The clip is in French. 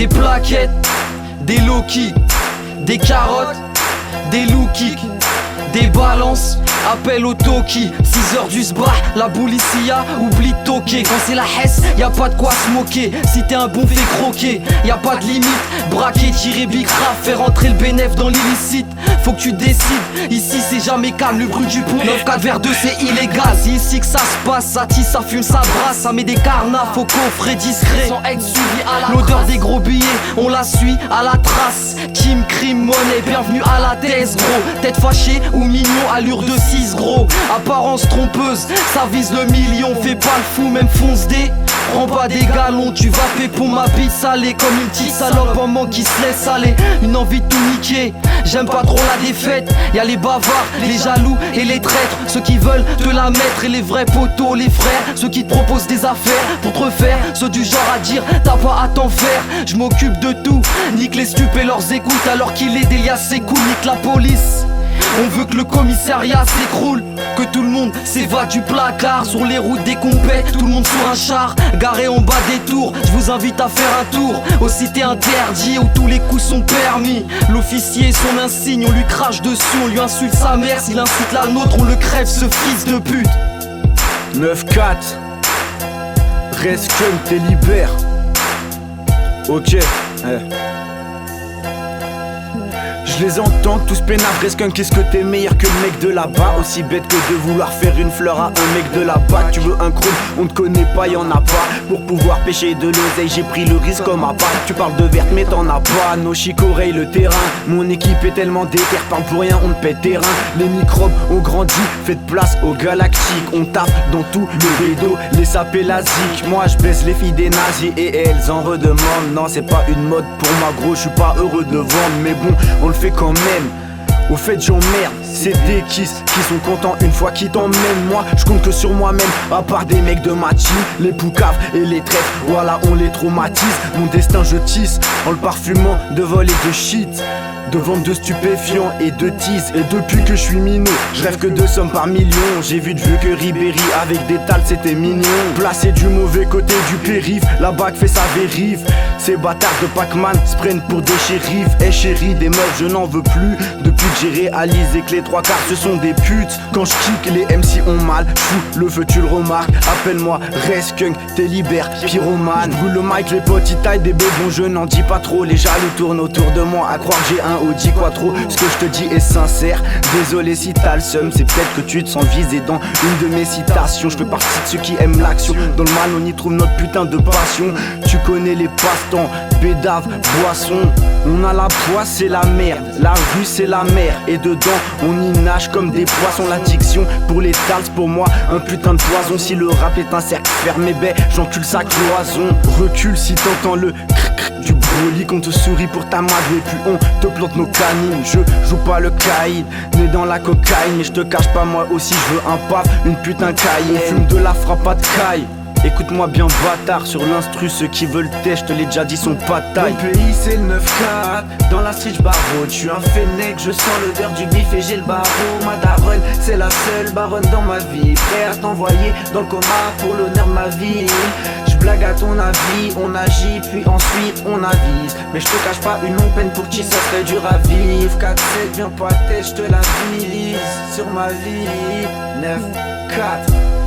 Des plaquettes, des low-kicks, des carottes, des low-kicks, des balances, appel au Toki. 6h du sbah, la boulicia, oublie de toquer. Quand c'est la hesse, y'a pas de quoi se moquer. Si t'es un bon fait croquer, y'a pas de limite. Braquer, tirer, bicraf, faire entrer le bénéf dans l'illicite. Faut que tu décides, ici c'est jamais calme. Le bruit du pont, 9-4 vers 2 c'est illégal. C'est ici que ça se passe, ça tisse, ça fume, ça brasse. Ça met des carnats, faut coffrer discret. Sans être suivi à la l'odeur des gros billets, on la suit à la trace. Team, crime, monnaie, bienvenue à la thèse gros. Tête fâchée ou mignon, allure de 6 gros. Apparence trompeuse, ça vise le million. Fais pas le fou, même fonce des. Prends pas des galons, tu vas payer pour ma bite salée. Comme une petite salope, maman qui se laisse aller. Une envie de tout niquer, j'aime pas trop la défaite. Y'a les bavards, les jaloux et les traîtres. Ceux qui veulent te la mettre et les vrais potos, les frères. Ceux qui te proposent des affaires pour te refaire. Ceux du genre à dire t'as pas à t'en faire. Je m'occupe de tout, nique les stupes et leurs écoutes. Alors qu'il est Delia c'est cool, nique la police. On veut que le commissariat s'écroule, que tout le monde s'évade du placard. Sur les routes des compètes, tout le monde sur un char garé en bas des tours, je vous invite à faire un tour aux cités interdites où tous les coups sont permis. L'officier, son insigne, on lui crache dessus, on lui insulte sa mère. S'il incite la nôtre, on le crève, ce fils de pute. 9-4 Rescum, t'es libère. Ok, Je les entends tous peinards, Rescum, qu'est-ce que t'es meilleur que le mec de là-bas. Aussi bête que de vouloir faire une fleur à un mec de là-bas. Tu veux un chrome, on te connaît pas, y'en a pas. Pour pouvoir pêcher de l'oseille, j'ai pris le risque comme à part. Tu parles de verte mais t'en as pas, nos chicoreilles le terrain. Mon équipe est tellement déter, parle pour rien, on te pète terrain. Les microbes ont grandi, faites place aux galactiques. On tape dans tout le bédo, les sapés la zik. Moi je baisse les filles des nazis et elles en redemandent. Non c'est pas une mode pour moi gros, je suis pas heureux de vendre. Mais bon, on le fait quand même. Au fait j'emmerde, c'est des kisses qui sont contents une fois qu'ils t'emmènent. Moi je compte que sur moi-même, à part des mecs de ma team. Les poucaves et les traîtres, voilà on les traumatise. Mon destin je tisse, en le parfumant de vol et de shit, de vente de stupéfiants et de tease. Et depuis que je suis minot, je rêve que de sommes par millions. J'ai vu de vue que Ribéry avec des tales c'était mignon. Placé du mauvais côté du périph', la bague fait sa vérive. Ces bâtards de Pac-Man se prennent pour des shérifs. Eh chérie, des meufs je n'en veux plus. Depuis que j'ai réalisé que les trois quarts ce sont des putes. Quand je kick les MC ont mal, fous le feu tu le remarques. Appelle-moi Rescunk, t'es libère, pyromane. Brûle le mic, les potes ils taillent des bébons, je n'en dis pas trop. Les jaloux tournent autour de moi à croire que j'ai un Audi Quattro. Ce que je te dis est sincère, désolé si t'as le seum. C'est peut-être que tu te sens visé dans une de mes citations. Je fais partie de ceux qui aiment l'action. Dans le mal on y trouve notre putain de passion. Tu connais les passe-temps, bédave, boisson. On a la poisse, c'est la merde. La rue c'est la mer. Et dedans on y nage comme des poissons. L'addiction pour les tals, pour moi un putain de poison. Si le rap est un cercle fermé, ben j'encule sa cloison. Recule si t'entends le cric du broly. Qu'on te sourit pour ta madre et puis on te plante nos canines. Je joue pas le caïd, né dans la cocaïne. Mais je te cache pas, moi aussi je veux un paf, une putain caïd. On fume de la frappe à de caille. Écoute-moi bien bâtard, sur l'instru ceux qui veulent test, je te l'ai déjà dit sont pas taille. Mon pays c'est le 9-4, dans la street j'barreau. Je suis un fennec, je sens l'odeur du bif et j'ai le barreau. Ma daronne, c'est la seule baronne dans ma vie. Prêt à t'envoyer dans le coma pour l'honneur de ma vie. Je blague à ton avis, on agit puis ensuite on avise. Mais je te cache pas une longue peine pour qui ça serait dur à vivre. 4-7, viens pas tête, je te la vise sur ma vie. 9-4